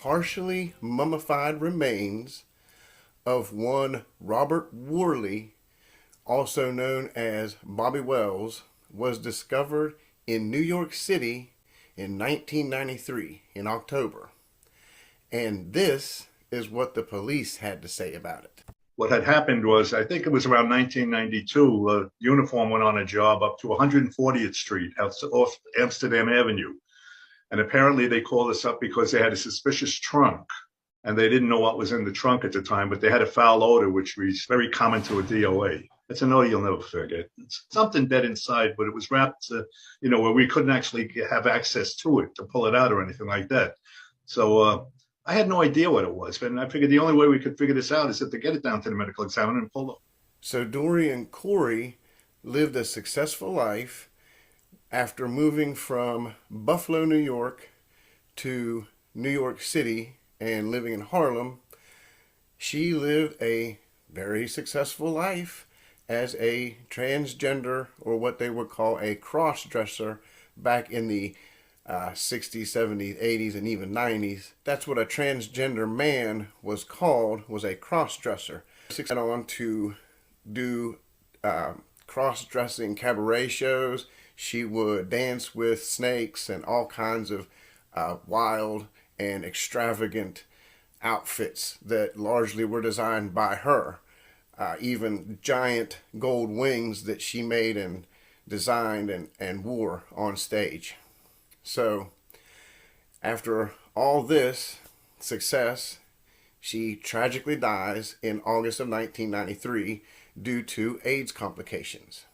partially mummified remains of one Robert Worley, also known as Bobby Wells, was discovered in New York City in 1993 in October. And this is what the police had to say about it. What had happened was, I think it was around 1992, a uniform went on a job up to 140th Street off Amsterdam Avenue. And apparently they called us up because they had a suspicious trunk and they didn't know what was in the trunk at the time, but they had a foul odor, which was very common to a DOA. It's an odor you'll never forget. It's something dead inside, but it was wrapped, where we couldn't actually have access to it to pull it out or anything like that. So I had no idea what it was, and I figured the only way we could figure this out is to get it down to the medical examiner and pull it. So Dorian Corey lived a successful life after moving from Buffalo, New York to New York City and living in Harlem. She lived a very successful life as a transgender, or what they would call a cross-dresser, back in the 60s, 70s, 80s, and even 90s. That's what a transgender man was called, was a cross-dresser. She went on to do cross-dressing cabaret shows. She would dance with snakes and all kinds of wild and extravagant outfits that largely were designed by her. Even giant gold wings that she made and designed and wore on stage. So after all this success, she tragically dies in August of 1993 due to AIDS complications.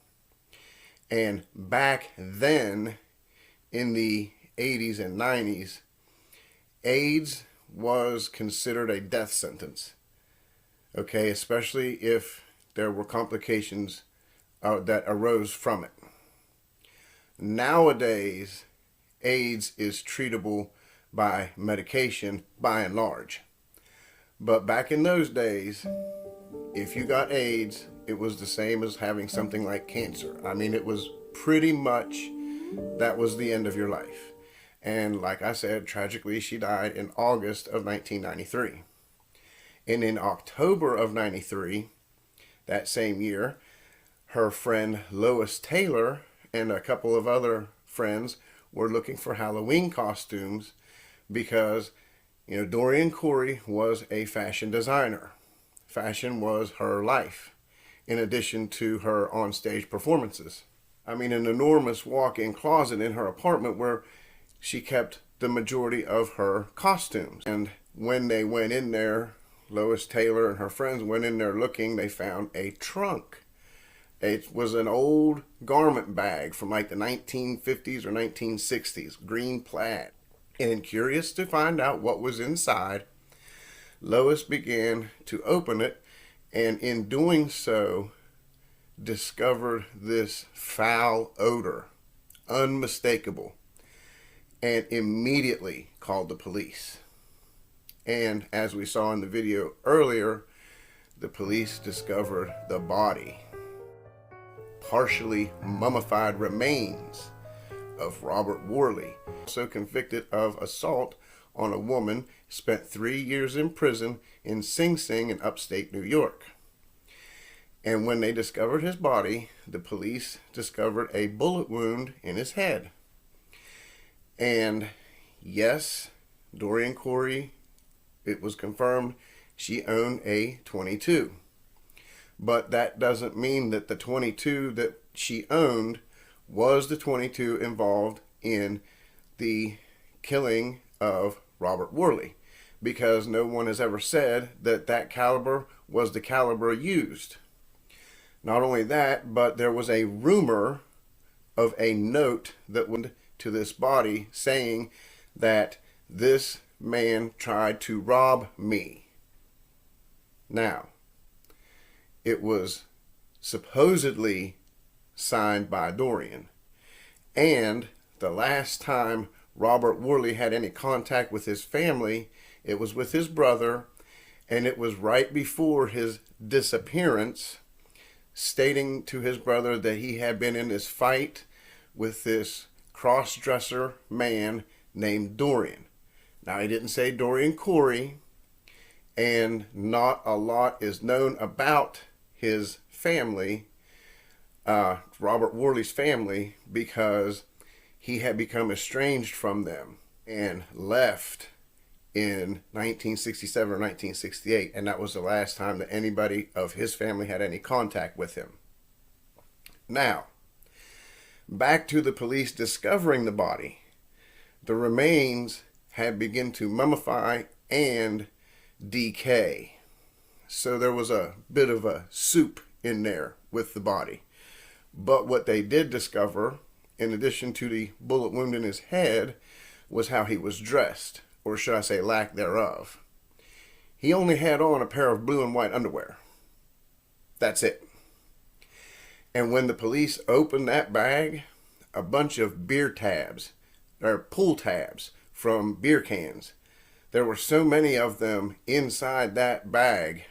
And back then, in the 80s and 90s, AIDS was considered a death sentence. Okay, especially if there were complications that arose from it. Nowadays, AIDS is treatable by medication by and large. But back in those days, if you got AIDS, it was the same as having something like cancer. I mean, it was pretty much, that was the end of your life. And like I said, tragically, she died in August of 1993. And in October of 93, that same year, her friend Lois Taylor and a couple of other friends were looking for Halloween costumes because, Dorian Corey was a fashion designer. Fashion was her life, in addition to her on-stage performances. I mean, an enormous walk-in closet in her apartment where she kept the majority of her costumes. And when they went in there, Lois Taylor and her friends went in there looking, they found a trunk. It was an old garment bag from like the 1950s or 1960s, green plaid. And curious to find out what was inside, Lois began to open it, and in doing so, discovered this foul odor, unmistakable, and immediately called the police. And as we saw in the video earlier, the police discovered the body, partially mummified remains of Robert Worley, also convicted of assault on a woman, spent 3 years in prison in Sing Sing in upstate New York. And when they discovered his body, the police discovered a bullet wound in his head. And yes, Dorian Corey, it was confirmed she owned a .22. But that doesn't mean that the .22 that she owned was the .22 involved in the killing of Robert Worley, because no one has ever said that that caliber was the caliber used. Not only that, but there was a rumor of a note that went to this body saying that this man tried to rob me. Now, it was supposedly signed by Dorian, and the last time Robert Worley had any contact with his family, it was with his brother, and it was right before his disappearance, stating to his brother that he had been in this fight with this cross-dresser man named Dorian. Now, he didn't say Dorian Corey, and not a lot is known about his family, Robert Worley's family, because he had become estranged from them and left in 1967 or 1968, and that was the last time that anybody of his family had any contact with him. Now, back to the police discovering the body. The remains had begun to mummify and decay. So there was a bit of a soup in there with the body. But what they did discover, in addition to the bullet wound in his head, was how he was dressed, or should I say lack thereof. He only had on a pair of blue and white underwear. That's it. And when the police opened that bag, a bunch of beer tabs, or pull tabs from beer cans, there were so many of them inside that bag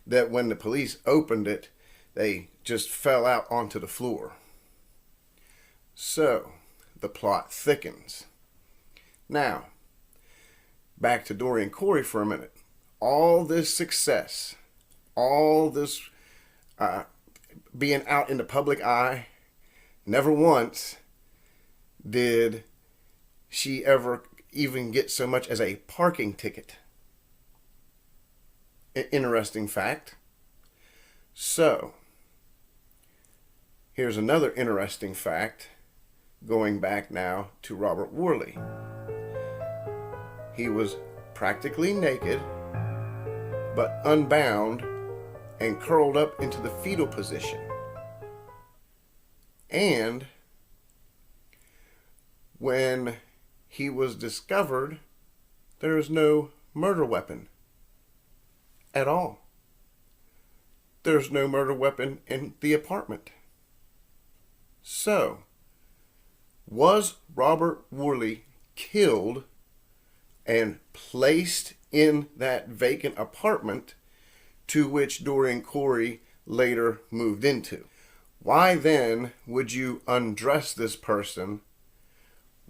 that when the police opened it, they just fell out onto the floor. So, the plot thickens. Now, back to Dorian Corey for a minute. All this success, all this being out in the public eye, never once did she ever even get so much as a parking ticket. Interesting fact. So, here's another interesting fact, going back now to Robert Worley. He was practically naked, but unbound and curled up into the fetal position. And when he was discovered, there was no murder weapon at all. There's no murder weapon in the apartment. So, was Robert Worley killed and placed in that vacant apartment to which Dorian Corey later moved into? Why then would you undress this person,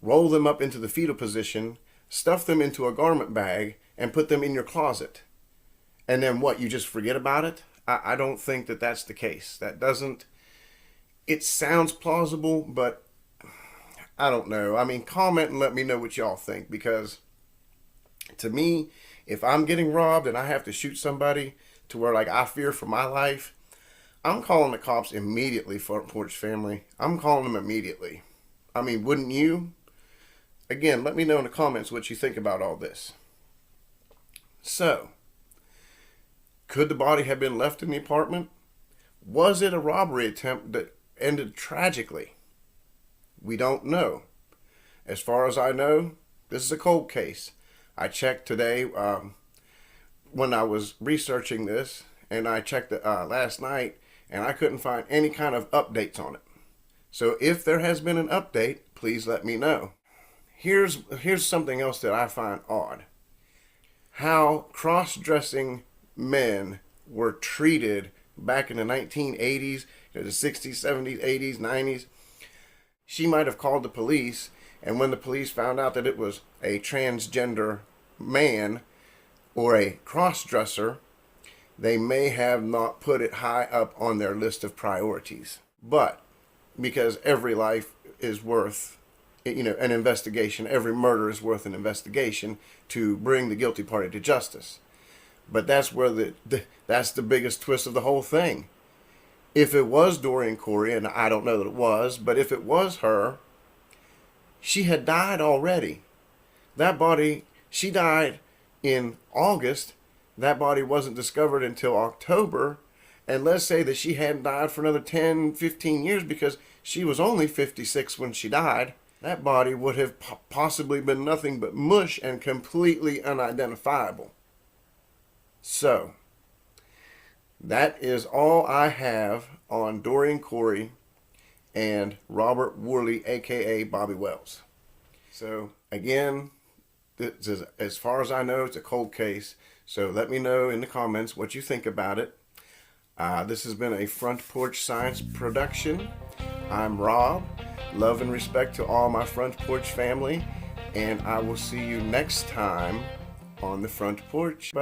roll them up into the fetal position, stuff them into a garment bag, and put them in your closet? And then what, you just forget about it? I don't think that that's the case. That doesn't, it sounds plausible, but I don't know. I mean, comment and let me know what y'all think, because to me, if I'm getting robbed and I have to shoot somebody to where like I fear for my life, I'm calling the cops immediately for Porch family. I'm calling them immediately. I mean, wouldn't you? Again, let me know in the comments what you think about all this. So, could the body have been left in the apartment? Was it a robbery attempt that ended tragically? We don't know. As far as I know, this is a cold case. I checked today when I was researching this, and I checked it last night, and I couldn't find any kind of updates on it. So if there has been an update, please let me know. Here's something else that I find odd. How cross-dressing men were treated back in the 1980s, the 60s, 70s, 80s, 90s. She might have called the police, and when the police found out that it was a transgender man or a cross-dresser, they may have not put it high up on their list of priorities. But because every life is worth, an investigation, every murder is worth an investigation to bring the guilty party to justice. But that's where that's the biggest twist of the whole thing. If it was Dorian Corey, and I don't know that it was, but if it was her, she had died already. That body, she died in August. That body wasn't discovered until October. And let's say that she hadn't died for another 10, 15 years because she was only 56 when she died. That body would have possibly been nothing but mush and completely unidentifiable. So, that is all I have on Dorian Corey and Robert Worley, aka Bobby Wells. So, again, this is, as far as I know, it's a cold case. So let me know in the comments what you think about it. This has been a Front Porch Science production. I'm Rob. Love and respect to all my Front Porch family. and I will see you next time on the front porch. Bye.